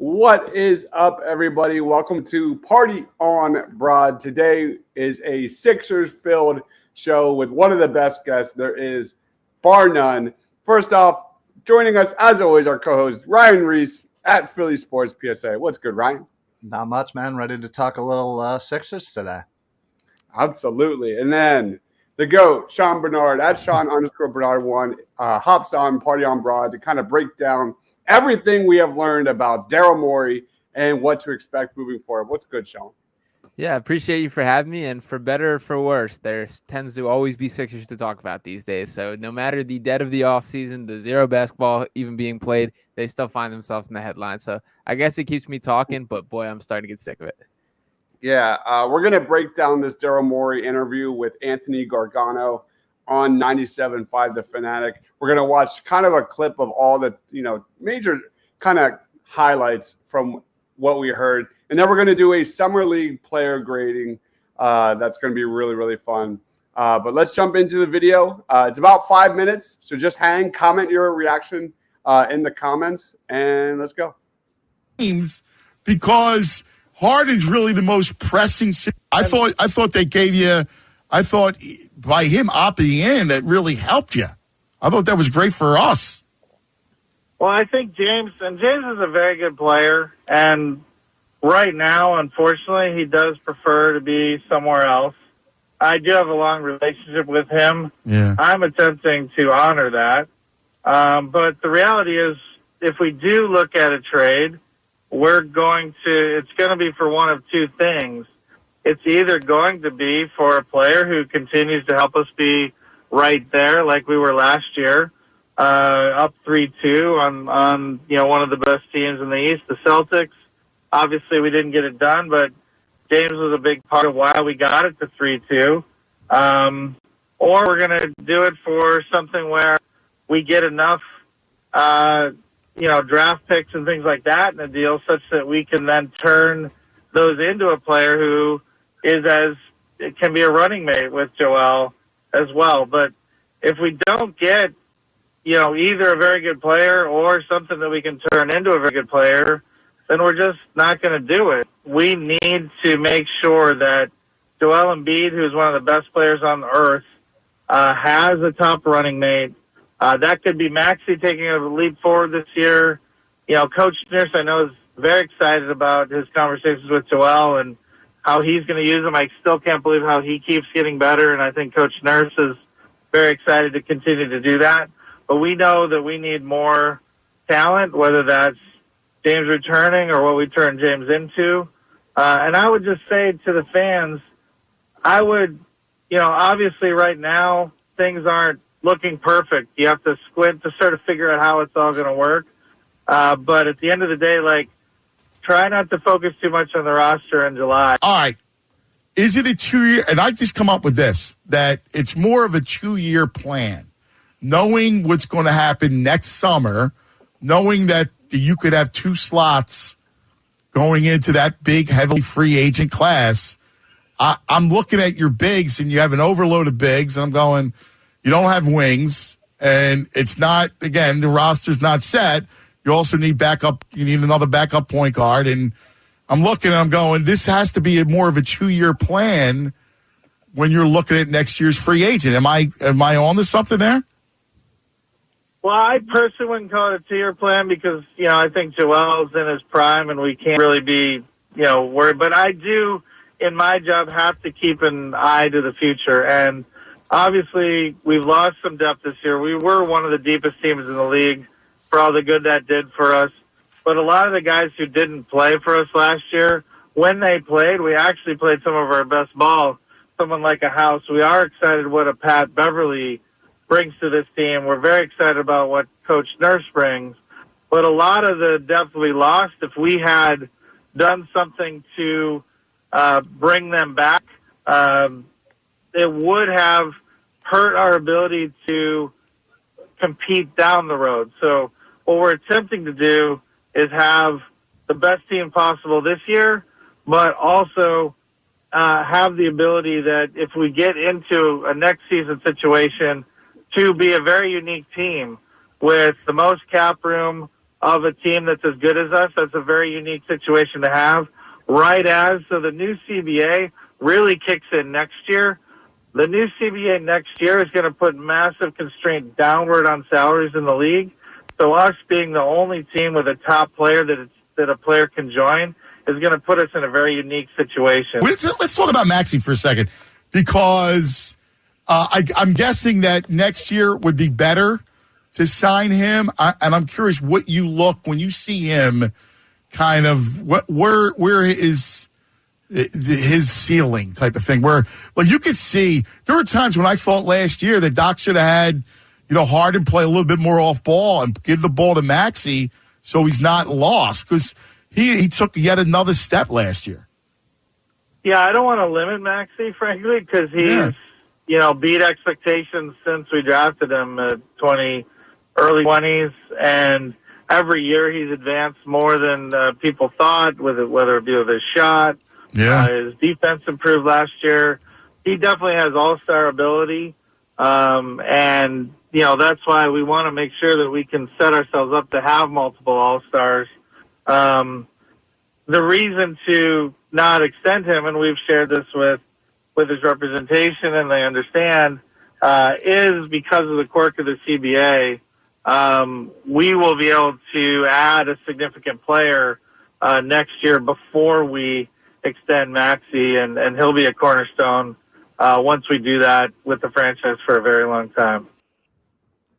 What is up, everybody? Welcome to Party on Broad. Today is a Sixers-filled show with one of the best guests there is, bar none. First off, joining us, as always, our co-host, Ryan Reese at Philly Sports PSA. What's good, Ryan? Not much, man. Ready to talk a little Sixers today. Absolutely. And then the GOAT, Sean Bernard, at Sean_Bernard1, hops on Party on Broad to kind of break down everything we have learned about Daryl Morey and what to expect moving forward. What's good, Sean? Yeah, appreciate you for having me. And for better or for worse, there tends to always be Sixers to talk about these days. So no matter the dead of the offseason, the zero basketball even being played, they still find themselves in the headlines. So I guess it keeps me talking, but boy, I'm starting to get sick of it. Yeah, we're going to break down this Daryl Morey interview with Anthony Gargano on 97.5 The Fanatic. We're going to watch kind of a clip of all the, major kind of highlights from what we heard. And then we're going to do a Summer League player grading. That's going to be really, really fun. But let's jump into the video. It's about 5 minutes, so just hang, comment your reaction in the comments, and let's go. Because Harden's really the most pressing. I thought they gave you. I thought by him opting in, that really helped you. I thought that was great for us. Well, I think James is a very good player, and right now, unfortunately, he does prefer to be somewhere else. I do have a long relationship with him. Yeah. I'm attempting to honor that. But the reality is, if we do look at a trade, it's going to be for one of two things. It's either going to be for a player who continues to help us be right there like we were last year, up 3-2 on one of the best teams in the East, the Celtics. Obviously, we didn't get it done, but James was a big part of why we got it to 3-2. Or we're going to do it for something where we get enough draft picks and things like that in a deal such that we can then turn those into a player who it can be a running mate with Joel as well. But if we don't get, either a very good player or something that we can turn into a very good player, then we're just not going to do it. We need to make sure that Joel Embiid, who's one of the best players on earth, has a top running mate. That could be Maxey taking a leap forward this year. Coach Nurse, I know, is very excited about his conversations with Joel and how he's going to use him. I still can't believe how he keeps getting better, and I think Coach Nurse is very excited to continue to do that. But we know that we need more talent, whether that's James returning or what we turn James into. And I would just say to the fans, obviously right now things aren't looking perfect. You have to squint to sort of figure out how it's all going to work. But at the end of the day, try not to focus too much on the roster in July. All right. Is it a 2-year? And I just come up with this, that it's more of a 2-year plan. Knowing what's going to happen next summer, knowing that you could have 2 slots going into that big, heavily free agent class. I'm looking at your bigs, and you have an overload of bigs, and I'm going, you don't have wings, and it's not, again, the roster's not set. You also need backup. You need another backup point guard, and I'm looking, and I'm going, this has to be more of a 2-year plan when you're looking at next year's free agent. Am I on to something there? Well, I personally wouldn't call it a 2-year plan because, I think Joel's in his prime and we can't really be, worried. But I do, in my job, have to keep an eye to the future. And obviously, we've lost some depth this year. We were one of the deepest teams in the league for all the good that did for us. But a lot of the guys who didn't play for us last year, when they played, we actually played some of our best ball. Someone like a House. We are excited what a Pat Beverly brings to this team. We're very excited about what Coach Nurse brings. But a lot of the depth we lost, if we had done something to bring them back, it would have hurt our ability to compete down the road. So what we're attempting to do is have the best team possible this year, but also have the ability that if we get into a next season situation to be a very unique team with the most cap room, of a team that's as good as us. That's a very unique situation to have. So the new CBA really kicks in next year. The new CBA next year is going to put massive constraint downward on salaries in the league. So us being the only team with a top player that a player can join is going to put us in a very unique situation. Let's talk about Maxey for a second, because I'm guessing that next year would be better to sign him. And I'm curious what you look when you see him, kind of where is his ceiling type of thing, where like you could see there were times when I thought last year that Doc should have had, Harden play a little bit more off ball and give the ball to Maxey so he's not lost, because he took yet another step last year. Yeah, I don't want to limit Maxey, frankly, because he's, beat expectations since we drafted him at early 20s, and every year he's advanced more than people thought, whether it be with his shot. Yeah. His defense improved last year. He definitely has all-star ability, and that's why we want to make sure that we can set ourselves up to have multiple all-stars. The reason to not extend him, and we've shared this with his representation, and they understand, is because of the quirk of the CBA. We will be able to add a significant player next year before we extend Maxey, and he'll be a cornerstone once we do that with the franchise for a very long time.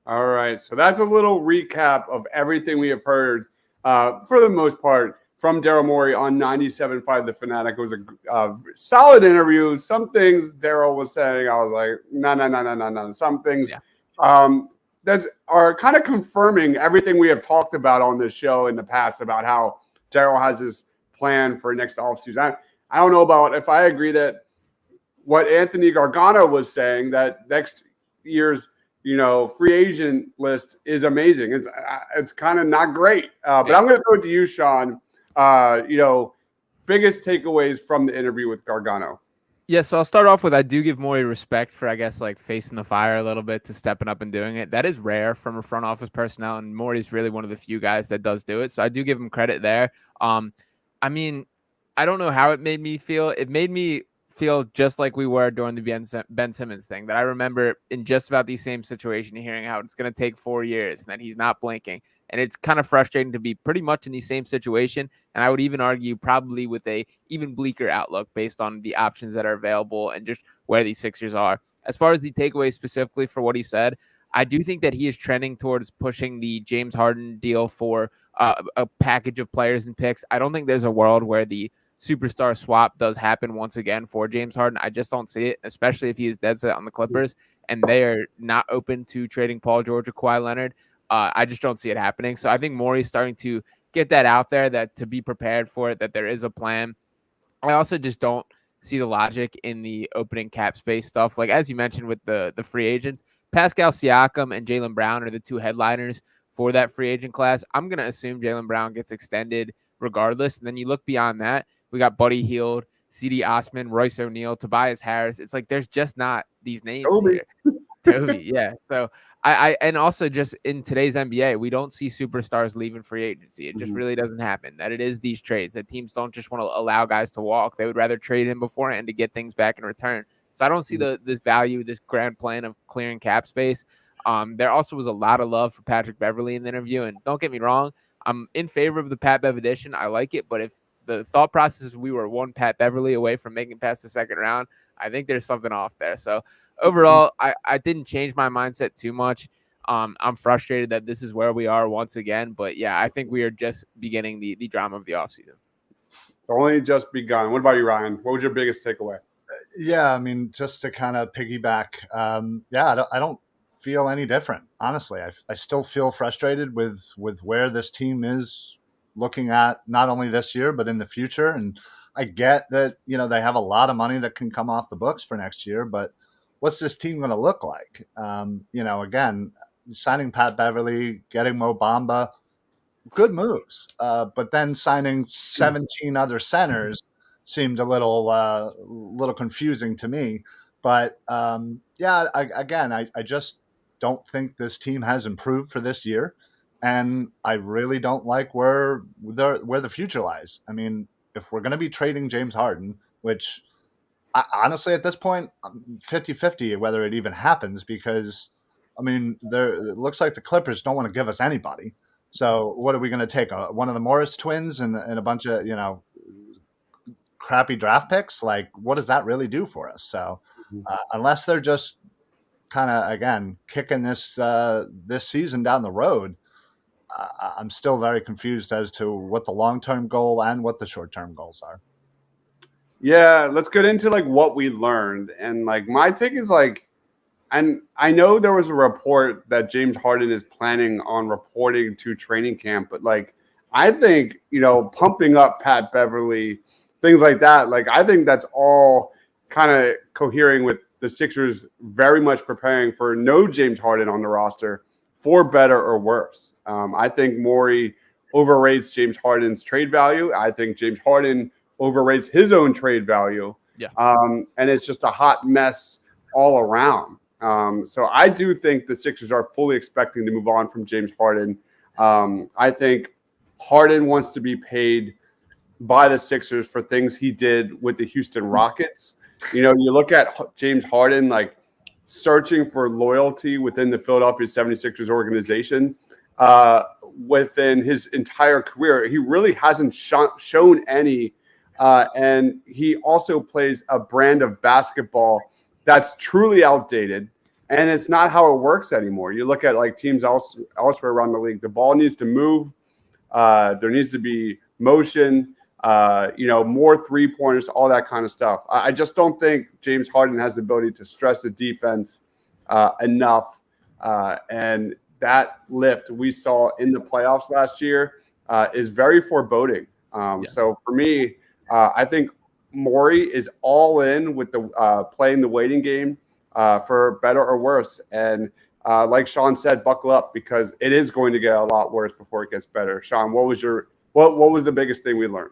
All right, so that's a little recap of everything we have heard, for the most part, from Daryl Morey on 97.5 The Fanatic. It was a solid interview. Some things Daryl was saying, I was like, no. Some things that are kind of confirming everything we have talked about on this show in the past about how Daryl has his plan for next offseason. I don't know about if I agree that what Anthony Gargano was saying, that next year's free agent list is amazing. It's kind of not great. But I'm going to throw it to you, Sean. Biggest takeaways from the interview with Gargano. Yeah, so I'll start off with, I do give Morey respect for, I guess, like facing the fire a little bit, to stepping up and doing it. That is rare from a front office personnel, and Morey's really one of the few guys that does do it. So I do give him credit there. I mean, I don't know how it made me feel. It made me feel just like we were during the Ben Simmons thing, that I remember in just about the same situation, hearing how it's going to take 4 years and that he's not blinking. And it's kind of frustrating to be pretty much in the same situation. And I would even argue probably with a even bleaker outlook based on the options that are available and just where these Sixers are. As far as the takeaway specifically for what he said, I do think that he is trending towards pushing the James Harden deal for a package of players and picks. I don't think there's a world where the superstar swap does happen once again for James Harden. I just don't see it, especially if he is dead set on the Clippers and they are not open to trading Paul George or Kawhi Leonard. I just don't see it happening. So I think Morey's starting to get that out there, that to be prepared for it, that there is a plan. I also just don't see the logic in the opening cap space stuff. Like, as you mentioned with the free agents, Pascal Siakam and Jaylen Brown are the two headliners for that free agent class. I'm going to assume Jaylen Brown gets extended regardless. And then you look beyond that, we got Buddy Hield, C.D. Osman, Royce O'Neal, Tobias Harris. It's like there's just not these names here. Toby, yeah. So I and also just in today's NBA, we don't see superstars leaving free agency. It just really doesn't happen. That it is these trades, that teams don't just want to allow guys to walk. They would rather trade him beforehand to get things back in return. So I don't see this value, this grand plan of clearing cap space. There also was a lot of love for Patrick Beverley in the interview. And don't get me wrong, I'm in favor of the Pat Bev edition. I like it. But if the thought process is we were one Pat Beverley away from making past the second round, I think there's something off there. So overall, I didn't change my mindset too much. I'm frustrated that this is where we are once again. But, yeah, I think we are just beginning the drama of the offseason. It's only just begun. What about you, Ryan? What was your biggest takeaway? Yeah, I mean, just to kind of piggyback, I don't feel any different, honestly. I still feel frustrated with where this team is looking at not only this year, but in the future. And I get that, they have a lot of money that can come off the books for next year, but what's this team going to look like? Again, signing Pat Beverley, getting Mo Bamba, good moves. But then signing 17 other centers seemed a little confusing to me. But I just don't think this team has improved for this year. and I really don't like where the future lies. I mean, if we're going to be trading James Harden, which honestly at this point, 50-50 whether it even happens, because I mean, it looks like the Clippers don't want to give us anybody. So what are we going to take? One of the Morris twins and a bunch of, crappy draft picks? Like, what does that really do for us? So unless they're just kind of, again, kicking this season down the road, I'm still very confused as to what the long-term goal and what the short-term goals are. Yeah, let's get into like what we learned. And like my take is like, and I know there was a report that James Harden is planning on reporting to training camp, but like I think, pumping up Pat Beverly, things like that, like I think that's all kind of cohering with the Sixers very much preparing for no James Harden on the roster, for better or worse. I think Morey overrates James Harden's trade value. I think James Harden overrates his own trade value. Yeah. And it's just a hot mess all around. So I do think the Sixers are fully expecting to move on from James Harden. I think Harden wants to be paid by the Sixers for things he did with the Houston Rockets. You look at James Harden, like searching for loyalty within the Philadelphia 76ers organization. Within his entire career, he really hasn't shown any. And he also plays a brand of basketball that's truly outdated, and it's not how it works anymore. You look at like teams elsewhere around the league, the ball needs to move. There needs to be motion, more three-pointers, all that kind of stuff. I just don't think James Harden has the ability to stress the defense enough. And that lift we saw in the playoffs last year is very foreboding. So for me, I think Morey is all in with the playing the waiting game for better or worse. And like Sean said, buckle up, because it is going to get a lot worse before it gets better. Sean, what was the biggest thing we learned?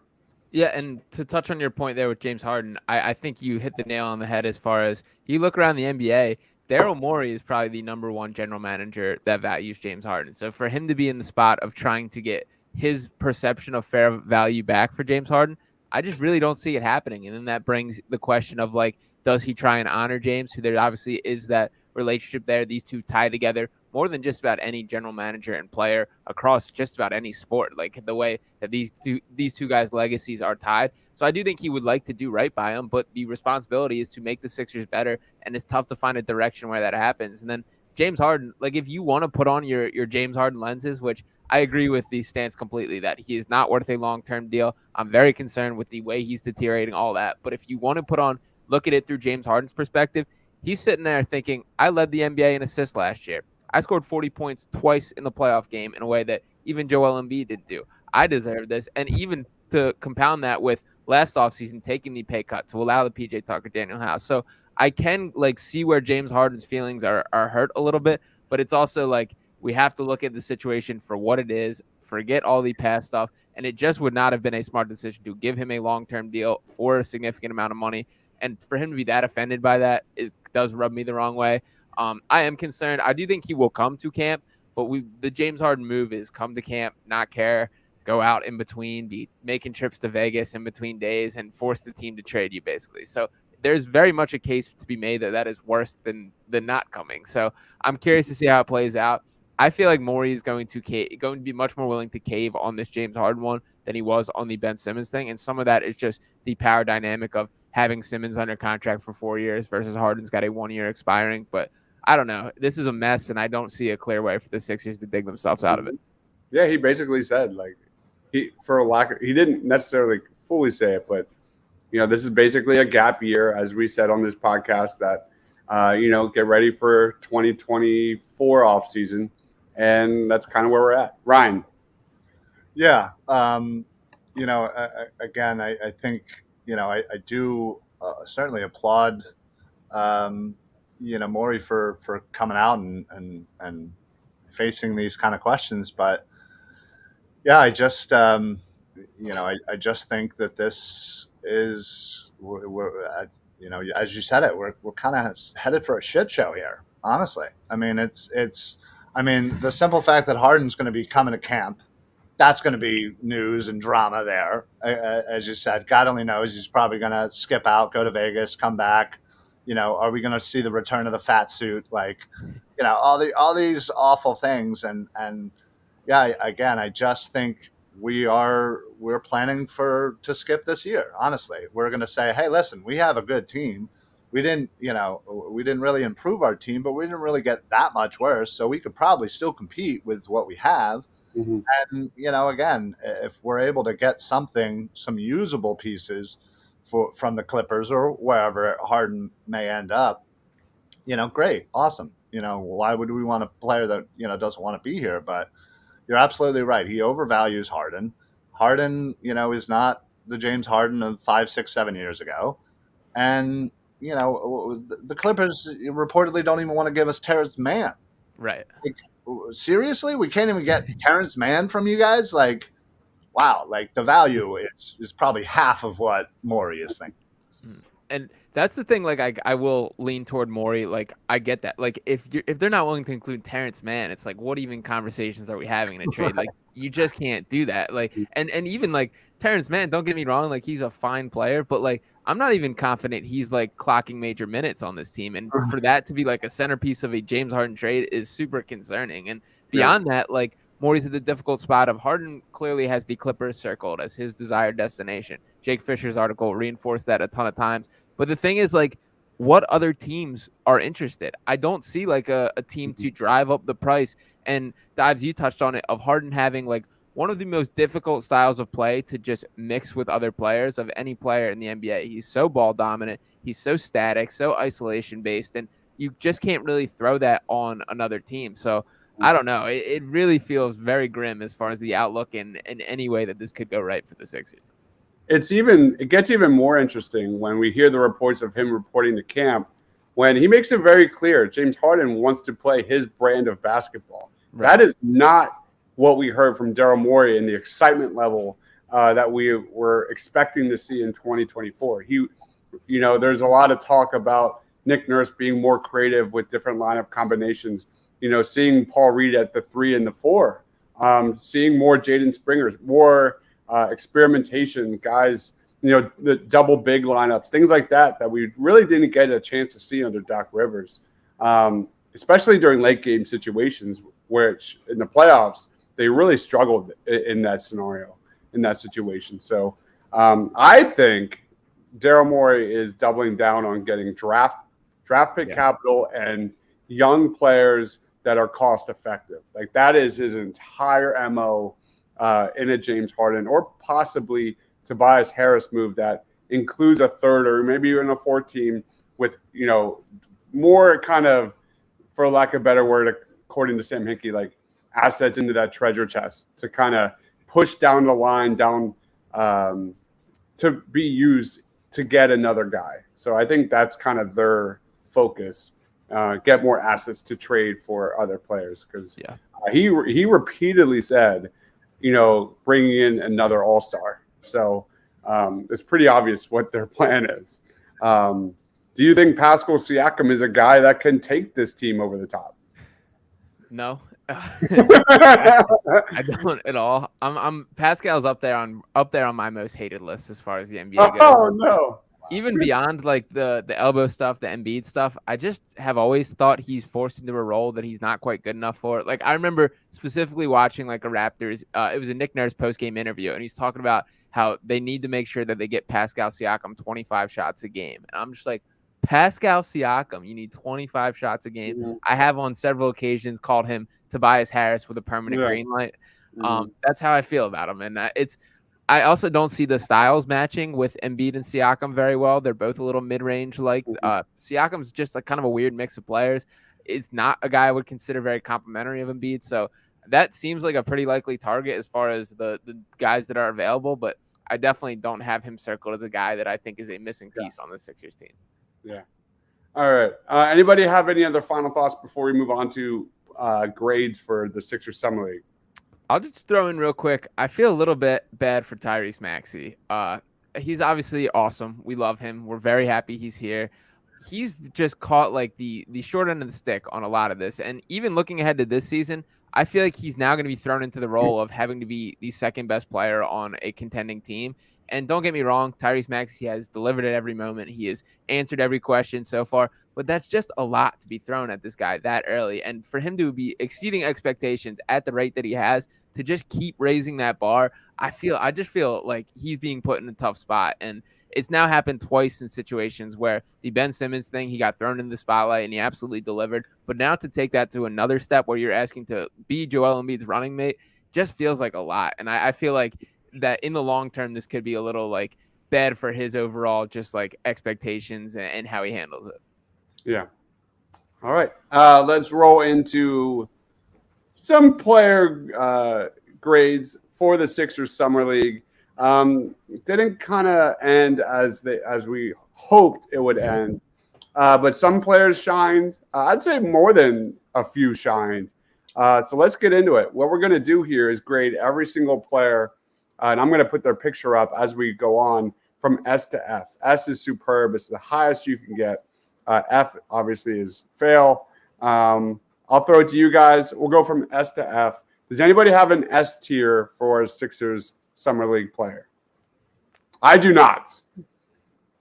Yeah, and to touch on your point there with James Harden, I think you hit the nail on the head as far as you look around the NBA. Daryl Morey is probably the number one general manager that values James Harden. So for him to be in the spot of trying to get his perception of fair value back for James Harden, I just really don't see it happening. And then that brings the question of, like, does he try and honor James, who there obviously is that relationship there. These two tie together more than just about any general manager and player across just about any sport, like the way that these two guys' legacies are tied. So I do think he would like to do right by him, but the responsibility is to make the Sixers better, and it's tough to find a direction where that happens. And then James Harden, like, if you want to put on your James Harden lenses, which I agree with the stance completely that he is not worth a long-term deal. I'm very concerned with the way he's deteriorating, all that. But if you want to look at it through James Harden's perspective, he's sitting there thinking, I led the NBA in assists last year. I scored 40 points twice in the playoff game in a way that even Joel Embiid didn't do. I deserve this. And even to compound that with last offseason taking the pay cut to allow the PJ Tucker, Daniel House. So I can see where James Harden's feelings are hurt a little bit, but it's also like we have to look at the situation for what it is, forget all the past stuff, and it just would not have been a smart decision to give him a long-term deal for a significant amount of money. And for him to be that offended by that does rub me the wrong way. I am concerned. I do think he will come to camp, but the James Harden move is come to camp, not care, go out in between, be making trips to Vegas in between days, and force the team to trade you, basically. So there's very much a case to be made that is worse than not coming. So I'm curious to see how it plays out. I feel like Morey is going to be much more willing to cave on this James Harden one than he was on the Ben Simmons thing. And some of that is just the power dynamic of having Simmons under contract for 4 years versus Harden's got a 1 year expiring. But I don't know. This is a mess, and I don't see a clear way for the Sixers to dig themselves out of it. Yeah, he basically said, like, he didn't necessarily fully say it, but this is basically a gap year, as we said on this podcast, that get ready for 2024 offseason, and that's kind of where we're at. Ryan. Yeah. Again, I think, I do certainly applaud Morey for coming out and facing these kind of questions. But yeah, I just, I just think that this is, as you said it, we're kind of headed for a shit show here. Honestly, I mean, it's I mean, the simple fact that Harden's going to be coming to camp, that's going to be news and drama there. As you said, God only knows he's probably going to skip out, go to Vegas, come back. Are we going to see the return of the fat suit? Like, all these awful things. And yeah, again, I just think we're planning to skip this year. Honestly, we're going to say, hey, listen, we have a good team. We didn't really improve our team, but we didn't really get that much worse. So we could probably still compete with what we have. Mm-hmm. And, again, if we're able to get some usable pieces from the Clippers or wherever Harden may end up, great, awesome. Why would we want a player that, doesn't want to be here? But you're absolutely right. He overvalues Harden. Harden, is not the James Harden of 5, 6, 7 years ago. And, the Clippers reportedly don't even want to give us Terrence Mann. Right. Like, seriously? We can't even get Terrence Mann from you guys? Like, wow. Like, the value is probably half of what Morey is thinking. And that's the thing. Like, I will lean toward Morey. Like, I get that. Like, if they're not willing to include Terrence Mann, it's like, what even conversations are we having in a trade? Like, you just can't do that. Like, and even like Terrence Mann, don't get me wrong. Like, he's a fine player, but like, I'm not even confident he's like clocking major minutes on this team. And for that to be like a centerpiece of a James Harden trade is super concerning. And beyond that, like, Morey's at the difficult spot of Harden clearly has the Clippers circled as his desired destination. Jake Fisher's article reinforced that a ton of times. But the thing is, like, what other teams are interested? I don't see like a team to drive up the price. And Dives, you touched on it, of Harden having like one of the most difficult styles of play to just mix with other players of any player in the NBA. He's so ball dominant. He's so static, so isolation based, and you just can't really throw that on another team. So I don't know. It really feels very grim as far as the outlook in any way that this could go right for the Sixers. It gets even more interesting when we hear the reports of him reporting to camp, when he makes it very clear James Harden wants to play his brand of basketball. Right. That is not what we heard from Daryl Morey and the excitement level that we were expecting to see in 2024. There's a lot of talk about Nick Nurse being more creative with different lineup combinations. Seeing Paul Reed at the 3 and the 4, seeing more Jaden Springers, more experimentation, guys, the double big lineups, things like that we really didn't get a chance to see under Doc Rivers, especially during late game situations, which in the playoffs, they really struggled in that scenario, in that situation. So I think Daryl Morey is doubling down on getting draft pick capital and young players that are cost effective. Like, that is his entire MO in a James Harden or possibly Tobias Harris move that includes a third or maybe even a fourth team with, more kind of, for lack of a better word, according to Sam Hinkie, like assets into that treasure chest to kind of push down the line to be used to get another guy. So I think that's kind of their focus, get more assets to trade for other players, because he repeatedly said, bringing in another all-star. So it's pretty obvious what their plan is. Do you think Pascal Siakam is a guy that can take this team over the top? No, I don't at all. I'm Pascal's up there on my most hated list as far as the NBA goes. Oh no. Even beyond like the elbow stuff, the Embiid stuff, I just have always thought he's forced into a role that he's not quite good enough for. Like, I remember specifically watching like a Raptors, it was a Nick Nurse post-game interview, and he's talking about how they need to make sure that they get Pascal Siakam 25 shots a game. And I'm just like, Pascal Siakam, you need 25 shots a game. Mm-hmm. I have on several occasions called him Tobias Harris with a permanent green light. That's how I feel about him. And I also don't see the styles matching with Embiid and Siakam very well. They're both a little mid-range. Like Siakam's just like kind of a weird mix of players. It's not a guy I would consider very complimentary of Embiid. So that seems like a pretty likely target as far as the guys that are available. But I definitely don't have him circled as a guy that I think is a missing piece on the Sixers team. Yeah. All right. Anybody have any other final thoughts before we move on to grades for the Sixers Summer League? I'll just throw in real quick. I feel a little bit bad for Tyrese Maxey. He's obviously awesome. We love him. We're very happy he's here. he's just caught like the short end of the stick on a lot of this. And even looking ahead to this season, I feel like he's now going to be thrown into the role of having to be the second best player on a contending team. And don't get me wrong, Tyrese Maxey has delivered at every moment. He has answered every question so far, but that's just a lot to be thrown at this guy that early. And for him to be exceeding expectations at the rate that he has, to just keep raising that bar, I just feel like he's being put in a tough spot. And it's now happened twice in situations where the Ben Simmons thing, he got thrown in the spotlight and he absolutely delivered. But now to take that to another step where you're asking to be Joel Embiid's running mate just feels like a lot. And I feel like that in the long term, this could be a little like bad for his overall just like expectations and how he handles it. Yeah. All right. Let's roll into some player grades for the Sixers Summer League. Didn't kind of end as we hoped it would end, but some players shined. I'd say more than a few shined. So let's get into it. What we're going to do here is grade every single player, and I'm going to put their picture up as we go on from S to F. S is superb. It's the highest you can get. F obviously is fail. I'll throw it to you guys. We'll go from S to F. Does anybody have an S tier for a Sixers Summer League player? I do not.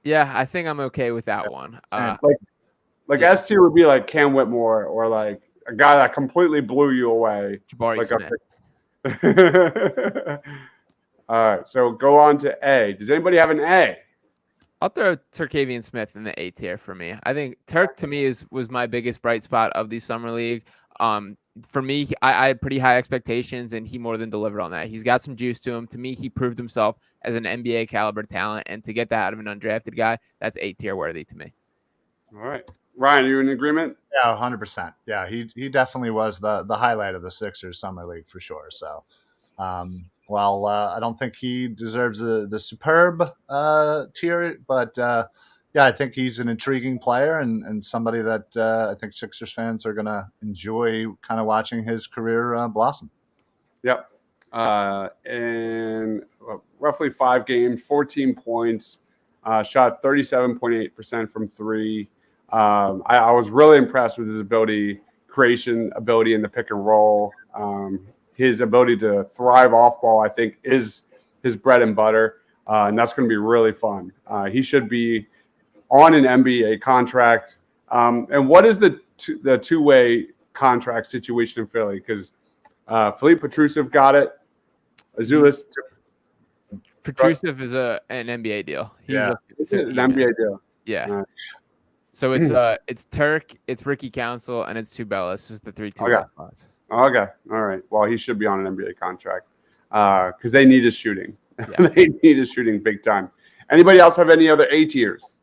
Yeah, I think I'm okay with that one. Like S tier would be like Cam Whitmore or like a guy that completely blew you away. Jabari like Smith. All right, so go on to A. Does anybody have an A? I'll throw Turkavian Smith in the A tier for me. I think Turk to me was my biggest bright spot of the summer league. For me, I had pretty high expectations, and he more than delivered on that. He's got some juice to him. To me, he proved himself as an NBA caliber talent, and to get that out of an undrafted guy, that's A tier worthy to me. All right, Ryan, are you in agreement? Yeah, 100%. Yeah, he definitely was the highlight of the Sixers Summer League for sure. So, while I don't think he deserves the superb tier, but yeah, I think he's an intriguing player and somebody that I think Sixers fans are going to enjoy kind of watching his career blossom. Yep. In roughly 5 games, 14 points, shot 37.8% from 3. I was really impressed with his creation ability in the pick and roll. His ability to thrive off ball, I think, is his bread and butter, and that's going to be really fun. He should be on an NBA contract. And what is the two-way contract situation in Philly? Because Philippe Petrusev got it. Azulis. Petrusev is an NBA deal. He's Yeah. An NBA deal. Yeah. So it's Turk, it's Ricky Council, and it's Tubelis is the 3 Okay. spots. Okay. All right. Well, he should be on an NBA contract because they need his shooting. Yeah. They need his shooting big time. Anybody else have any other A tiers?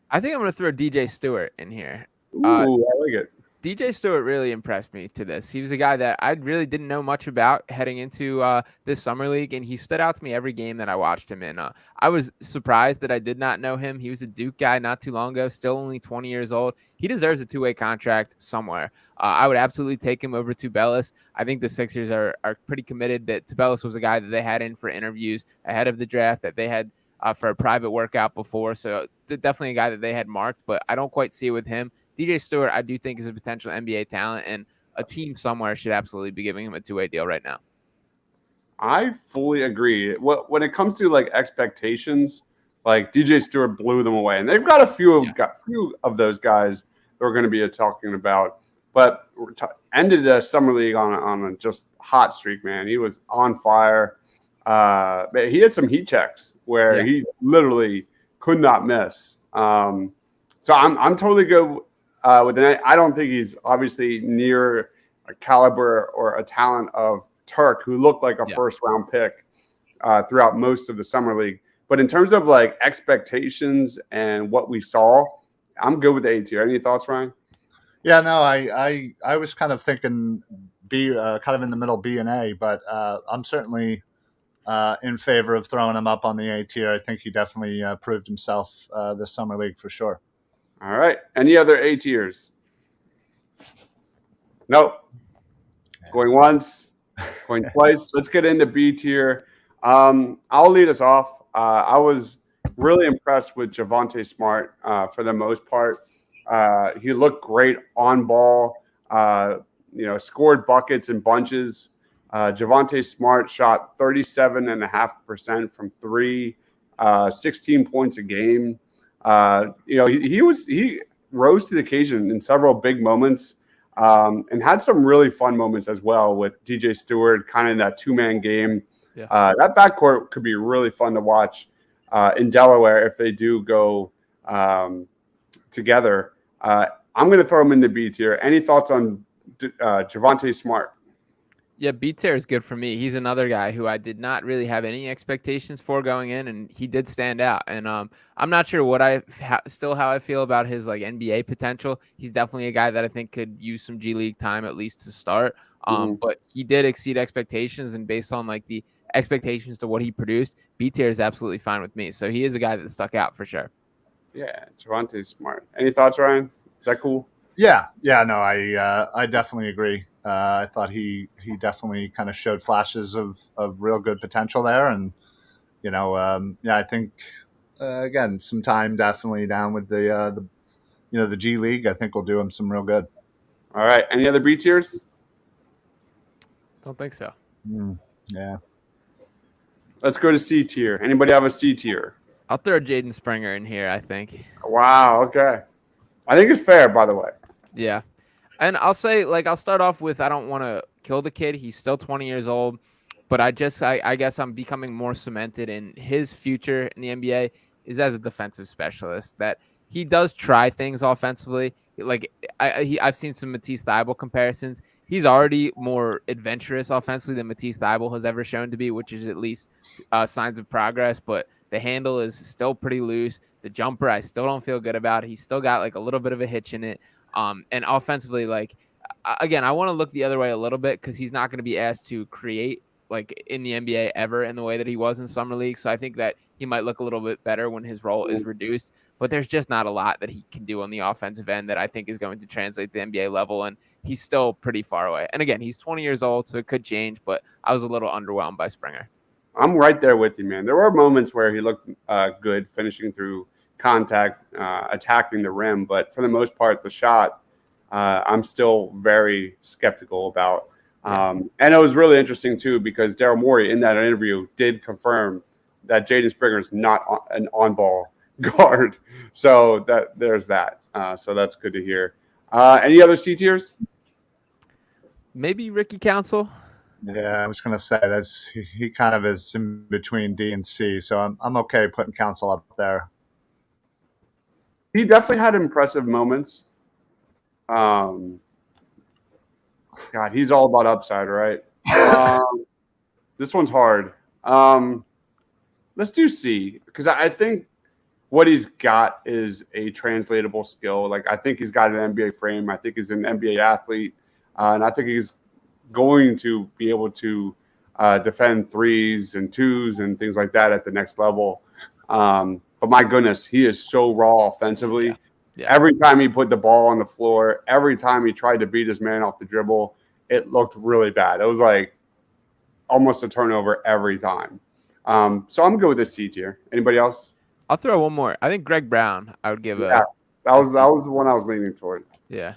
I think I'm going to throw DJ Stewart in here. Ooh, I like it. DJ Stewart really impressed me to this. He was a guy that I really didn't know much about heading into this summer league, and he stood out to me every game that I watched him in. I was surprised that I did not know him. He was a Duke guy not too long ago, still only 20 years old. He deserves a 2-way contract somewhere. I would absolutely take him over Tubelis. I think the Sixers are pretty committed that Tubelis was a guy that they had in for interviews ahead of the draft, that they had for a private workout before. So definitely a guy that they had marked, but I don't quite see it with him. DJ Stewart, I do think, is a potential NBA talent, and a team somewhere should absolutely be giving him a 2-way deal right now. I fully agree. When it comes to like expectations, like DJ Stewart blew them away, and they've got a few of those guys that we're going to be talking about. But ended the summer league on a just hot streak, man. He was on fire. He had some heat checks where he literally could not miss. So I'm totally good with the. I don't think he's obviously near a caliber or a talent of Turk, who looked like a first-round pick throughout most of the summer league. But in terms of like expectations and what we saw, I'm good with the A tier. Any thoughts, Ryan? Yeah, no, I was kind of thinking B, kind of in the middle, B and A, but I'm certainly in favor of throwing him up on the A tier. I think he definitely proved himself this summer league for sure. All right. Any other A tiers? Nope. Going once, going twice. Let's get into B tier. I'll lead us off. I was really impressed with Javonte Smart for the most part. He looked great on ball, scored buckets in bunches. Javonte Smart shot 37.5% from three, 16 points a game. He rose to the occasion in several big moments and had some really fun moments as well with DJ Stewart, kind of in that two-man game. Yeah. That backcourt could be really fun to watch in Delaware if they do go together. I'm going to throw him in the B tier. Any thoughts on Javonte Smart? Yeah, B tier is good for me. He's another guy who I did not really have any expectations for going in, and he did stand out. And I'm not sure what how I feel about his like NBA potential. He's definitely a guy that I think could use some G League time at least to start. But he did exceed expectations, and based on like the expectations to what he produced, B tier is absolutely fine with me. So he is a guy that stuck out for sure. Yeah, Javonte Smart. Any thoughts, Ryan? Is that cool? Yeah, no, I definitely agree. I thought he definitely kind of showed flashes of real good potential there, and I think again some time definitely down with the G League. I think will do him some real good. All right, any other B tiers? Don't think so. Yeah. Let's go to C tier. Anybody have a C tier? I'll throw Jaden Springer in here, I think. Wow. Okay. I think it's fair, by the way. Yeah. And I'll say, I'll start off with I don't want to kill the kid. He's still 20 years old. But I guess I'm becoming more cemented in his future in the NBA is as a defensive specialist, that he does try things offensively. I've seen some Matisse Thybulle comparisons. He's already more adventurous offensively than Matisse Thybulle has ever shown to be, which is at least signs of progress. But the handle is still pretty loose. The jumper, I still don't feel good about. He's still got a little bit of a hitch in it. And offensively, again, I want to look the other way a little bit because he's not going to be asked to create in the NBA ever in the way that he was in summer league. So I think that he might look a little bit better when his role is reduced. But there's just not a lot that he can do on the offensive end that I think is going to translate to the NBA level. And he's still pretty far away. And again, he's 20 years old, so it could change. But I was a little underwhelmed by Springer. I'm right there with you, man. There were moments where he looked good finishing through contact, attacking the rim. But for the most part, the shot, I'm still very skeptical about. And it was really interesting, too, because Daryl Morey in that interview did confirm that Jaden Springer is not an on-ball guard. So there's that. So that's good to hear. Any other C tiers? Maybe Ricky Council. Yeah, I was going to say he kind of is in between D and C. So I'm okay putting Council up there. He definitely had impressive moments. God, he's all about upside, right? This one's hard. Let's do C, because I think what he's got is a translatable skill. I think he's got an NBA frame. I think he's an NBA athlete. And I think he's going to be able to defend threes and twos and things like that at the next level. But my goodness, he is so raw offensively. Yeah. Yeah. Every time he put the ball on the floor, every time he tried to beat his man off the dribble, it looked really bad. It was almost a turnover every time. So I'm good with this C tier. Anybody else? I'll throw one more. I think Greg Brown, I would give that was the one I was leaning towards. Yeah.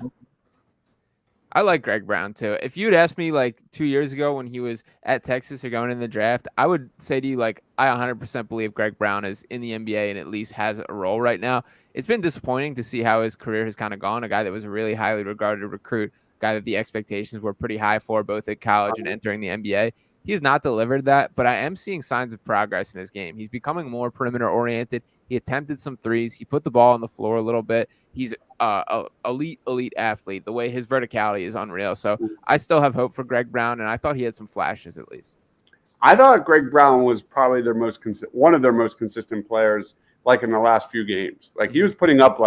I like Greg Brown too. If you'd asked me 2 years ago when he was at Texas or going in the draft, I would say to you I 100% believe Greg Brown is in the NBA and at least has a role right now. It's been disappointing to see how his career has kind of gone. A guy that was a really highly regarded recruit, a guy that the expectations were pretty high for both at college and entering the NBA. He has not delivered that, but I am seeing signs of progress in his game. He's becoming more perimeter oriented. He attempted some threes. He put the ball on the floor a little bit. He's an elite athlete. The way his verticality is unreal. So I still have hope for Greg Brown, and I thought he had some flashes at least. I thought Greg Brown was probably one of their most consistent players in the last few games. He was putting up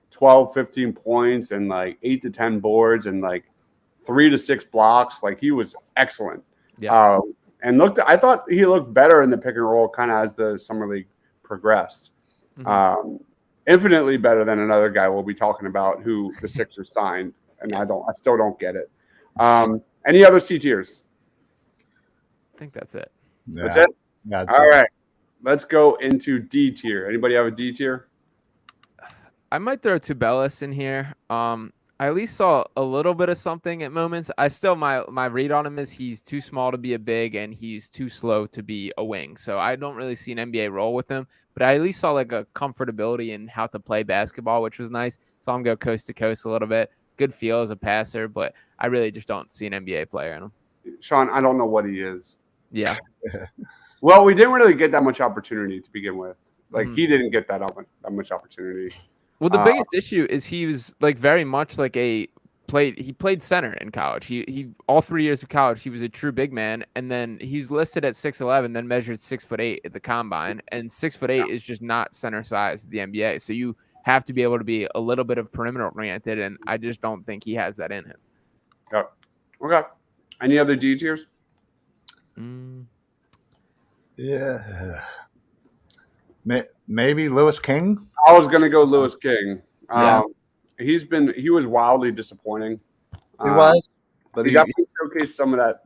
12, 15 points and 8 to 10 boards and 3 to 6 blocks. He was excellent. Yeah. I thought he looked better in the pick and roll kind of as the summer league progressed. Mm-hmm. Infinitely better than another guy we'll be talking about who the Sixers signed, and I still don't get it. Any other C tiers? I think that's it. Yeah. That's it? Yeah, all right. let's go into D tier. Anybody have a D tier? I might throw Tubelis in here. I at least saw a little bit of something at moments. I still my read on him is he's too small to be a big and he's too slow to be a wing. So I don't really see an NBA role with him. But I at least saw like a comfortability in how to play basketball, which was nice. Saw him go coast to coast a little bit. Good feel as a passer, but I really just don't see an NBA player in him. Sean, I don't know what he is. Yeah. Well, we didn't really get that much opportunity to begin with. Like he didn't get that much opportunity. Well, the biggest issue is he was like very much like he played center in college. He all 3 years of college, he was a true big man. And then he's listed at 6'11", then measured 6'8" at the combine. And 6'8" is just not center size in the NBA. So you have to be able to be a little bit of perimeter oriented. And I just don't think he has that in him. Yeah. Okay. Any other D tiers? Yeah. Maybe Lewis King. I was gonna go Lewis King. Yeah. He was wildly disappointing. He was, but he definitely showcased some of that,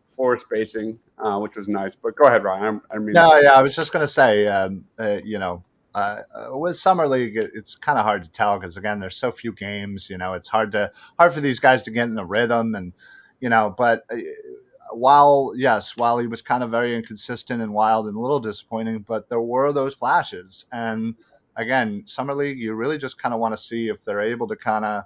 floor spacing, which was nice. But go ahead, Ryan. I was just gonna say, with summer league, it's kind of hard to tell because again, there's so few games. It's hard for these guys to get in a rhythm, and but. While he was kind of very inconsistent and wild and a little disappointing, but there were those flashes. And again, summer league, you really just kind of want to see if they're able to kind of,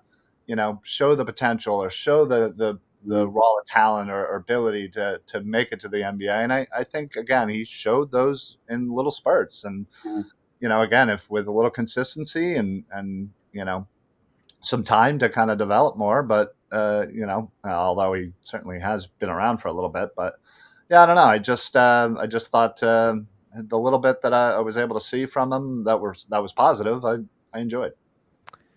show the potential or show the raw talent or ability to make it to the NBA. And I think again, he showed those in little spurts. And again, if with a little consistency and some time to kind of develop more, but although he certainly has been around for a little bit, but yeah, I don't know. I just thought the little bit that I was able to see from him that was positive. I enjoyed.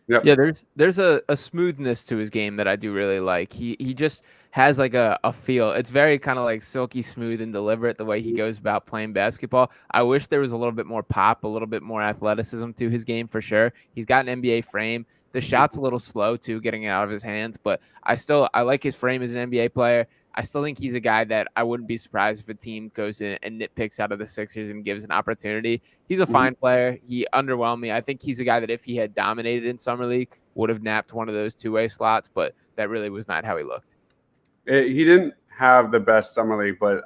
Yep. Yeah, there's a smoothness to his game that I do really like. He just has like a feel. It's very kind of like silky smooth and deliberate the way he goes about playing basketball. I wish there was a little bit more pop, a little bit more athleticism to his game for sure. He's got an NBA frame. The shot's a little slow too, getting it out of his hands, but I like his frame as an NBA player. I still think he's a guy that I wouldn't be surprised if a team goes in and nitpicks out of the Sixers and gives an opportunity. He's a fine player. He underwhelmed me. I think he's a guy that if he had dominated in summer league, would have napped one of those two-way slots, but that really was not how he looked. He didn't have the best summer league, but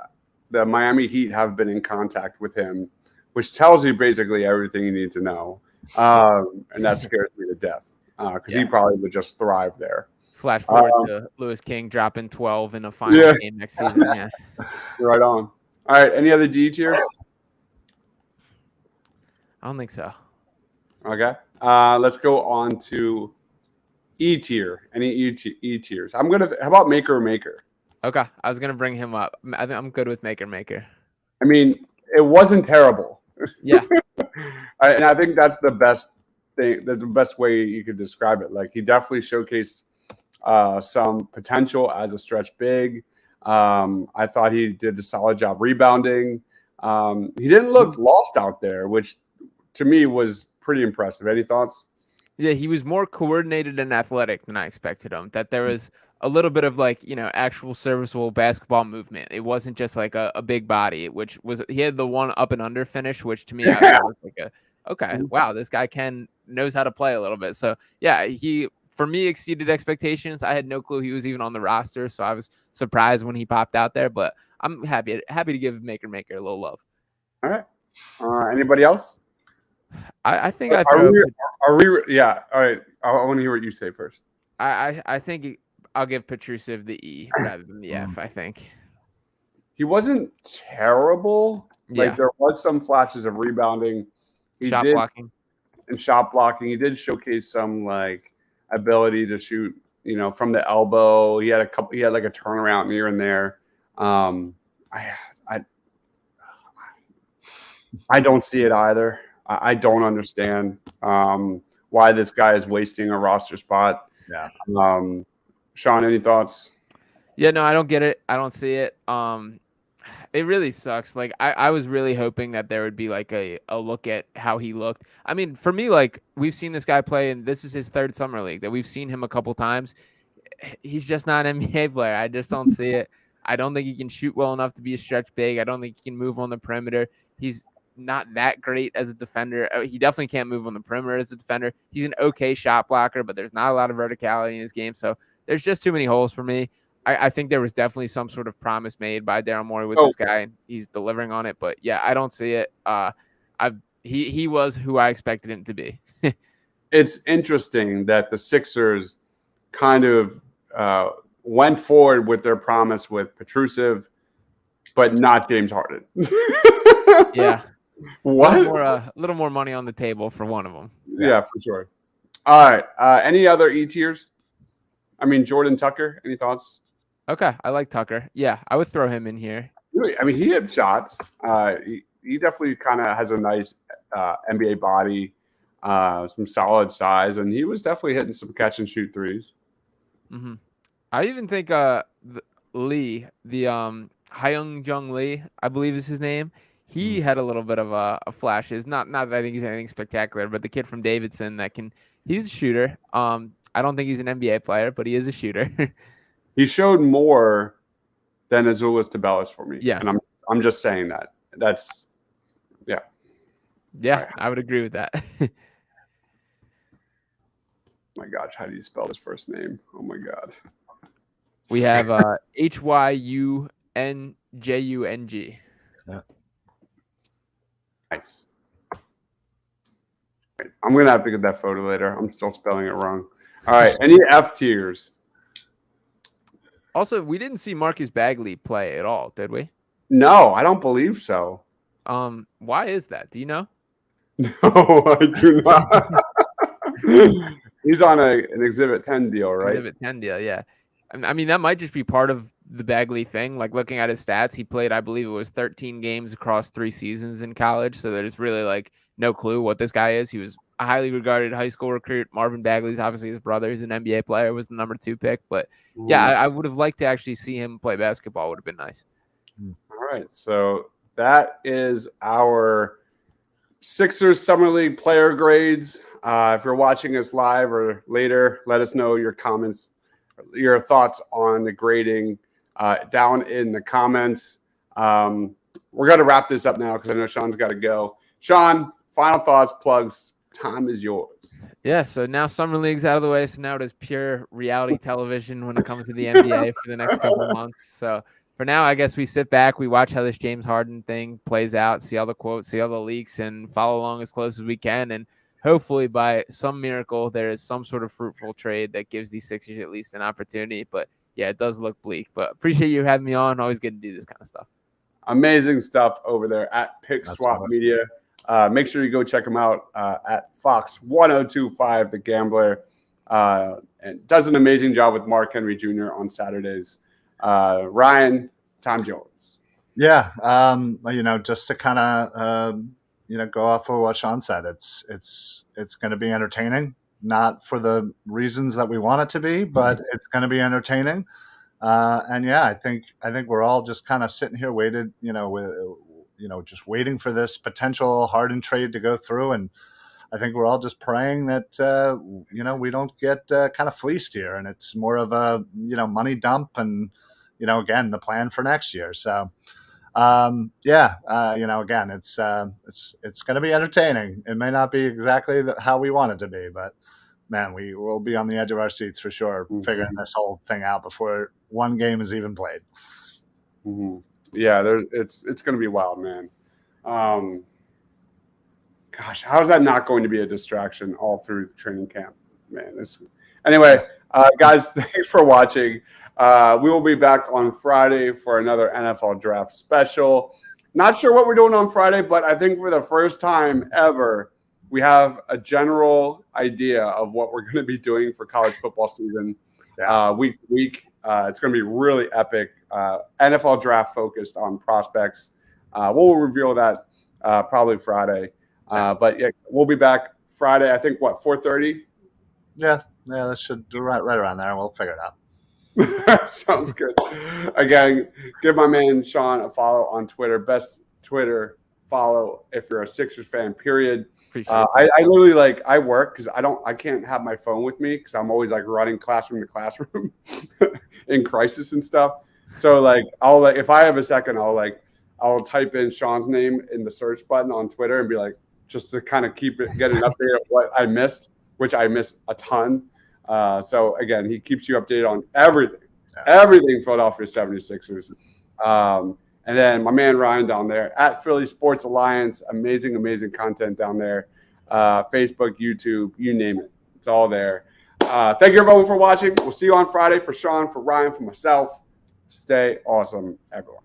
the Miami Heat have been in contact with him, which tells you basically everything you need to know, and that scares me to death. Because he probably would just thrive there. Flash forward to Lewis King dropping 12 in a final game next season. Yeah, right on. All right, any other D tiers? I don't think so. Okay, let's go on to E tier. Any E tiers? How about Maker? Okay, I was gonna bring him up. I think I'm good with Maker. I mean, it wasn't terrible. Yeah, and I think that's the best thing. That's the best way you could describe it. Like he definitely showcased some potential as a stretch big. I thought he did a solid job rebounding. He didn't look lost out there, which to me was pretty impressive. Any thoughts? Yeah, he was more coordinated and athletic than I expected him. That there was a little bit of actual serviceable basketball movement. It wasn't just like a big body, which was he had the one up and under finish, which to me I thought was like okay, wow, this guy knows how to play a little bit. So yeah, he for me exceeded expectations. I had no clue he was even on the roster, so I was surprised when he popped out there. But I'm happy to give Maker a little love. All right. Anybody else? I think Are we? Yeah. All right. I want to hear what you say first. I think I'll give Petrusev the E rather than the F. I think he wasn't terrible. Like there was some flashes of rebounding. Shot blocking. He did showcase some ability to shoot, from the elbow. He had a turnaround here and there. I don't see it either. I don't understand why this guy is wasting a roster spot. Yeah. Sean, any thoughts? Yeah, no, I don't get it. I don't see it. It really sucks. I was really hoping that there would be a look at how he looked. I mean, for me, we've seen this guy play, and this is his third summer league that we've seen him a couple times. He's just not an NBA player. I just don't see it. I don't think he can shoot well enough to be a stretch big. I don't think he can move on the perimeter. He's not that great as a defender. He definitely can't move on the perimeter as a defender. He's an okay shot blocker, but there's not a lot of verticality in his game. So there's just too many holes for me. I think there was definitely some sort of promise made by Daryl Morey with this guy, and he's delivering on it. But yeah, I don't see it. He was who I expected him to be. It's interesting that the Sixers kind of went forward with their promise with Petrusev, but not James Harden. Yeah. What? A little more money on the table for one of them. Yeah, for sure. All right. Any other E tiers? I mean, Jordan Tucker. Any thoughts? Okay, I like Tucker. Yeah, I would throw him in here. Really? I mean, he hit shots. He definitely kind of has a nice NBA body, some solid size, and he was definitely hitting some catch and shoot threes. Mm-hmm. I even think Lee, the Hyung Jung Lee, I believe is his name. He had a little bit of a flashes. Not that I think he's anything spectacular, but the kid from Davidson he's a shooter. I don't think he's an NBA player, but he is a shooter. He showed more than Azuolas Tubelis for me. Yes. And I'm just saying that. That's yeah. Yeah, Right. I would agree with that. My gosh, how do you spell his first name? Oh my God. We have Hyunjung. Yeah. Nice. Right. I'm gonna have to get that photo later. I'm still spelling it wrong. All right. Any F tiers? Also, we didn't see Marcus Bagley play at all, did we? No, I don't believe so. Why is that? Do you know? No, I do not. He's on an Exhibit 10 deal, right? Exhibit 10 deal, yeah. I mean, that might just be part of the Bagley thing. Like, looking at his stats, he played, I believe it was 13 games across 3 seasons in college. So there's really, like, no clue what this guy is. He was a highly regarded high school recruit. Marvin Bagley's obviously his brother. He's an NBA player, was the number 2 pick. But, yeah, I would have liked to actually see him play basketball. Would have been nice. All right. So that is our Sixers Summer League player grades. If you're watching us live or later, let us know your comments, your thoughts on the grading down in the comments. We're going to wrap this up now because I know Sean's got to go. Sean, final thoughts, plugs. Time is yours. Yeah, so now Summer League's out of the way, so now it is pure reality television when it comes to the NBA for the next couple of months. So for now, I guess we sit back, we watch how this James Harden thing plays out, see all the quotes, see all the leaks, and follow along as close as we can. And hopefully by some miracle, there is some sort of fruitful trade that gives these Sixers at least an opportunity. But yeah, it does look bleak. But appreciate you having me on. Always good to do this kind of stuff. Amazing stuff over there at Pick Swap Media. Make sure you go check them out at Fox 1025 The Gambler. And does an amazing job with Mark Henry Jr. on Saturdays. Ryan, time's yours. Yeah, just to kind of go off of what Sean said, it's going to be entertaining, not for the reasons that we want it to be, but it's going to be entertaining. And yeah, I think we're all just kind of sitting here just waiting for this potential Harden trade to go through, and I think we're all just praying that we don't get kind of fleeced here, and it's more of a money dump, and again, the plan for next year. So again, it's going to be entertaining. It may not be exactly how we want it to be, but man, we will be on the edge of our seats for sure, figuring this whole thing out before one game is even played. Mm-hmm. Yeah, it's going to be wild, man. Gosh, how is that not going to be a distraction all through the training camp, man? Anyway, guys, thanks for watching. We will be back on Friday for another NFL Draft special. Not sure what we're doing on Friday, but I think for the first time ever, we have a general idea of what we're going to be doing for college football season, week to week. It's going to be really epic. NFL Draft focused on prospects. We'll reveal that probably Friday. But yeah, we'll be back Friday. I think 4:30. Yeah, that should do right around there. We'll figure it out. Sounds good. Again, give my man Sean a follow on Twitter. Best Twitter follow if you're a Sixers fan. Period. I literally I work because I can't have my phone with me because I'm always running classroom to classroom in crisis and stuff. So I'll if I have a second, I'll I'll type in Sean's name in the search button on Twitter and be like, just to kind of get an update of what I missed, which I miss a ton. So again, he keeps you updated on everything Philadelphia 76ers. And then my man Ryan down there at Philly Sports Alliance, amazing content down there. Facebook, YouTube, you name it. It's all there. Thank you everyone for watching. We'll see you on Friday. For Sean, for Ryan, for myself. Stay awesome, everyone.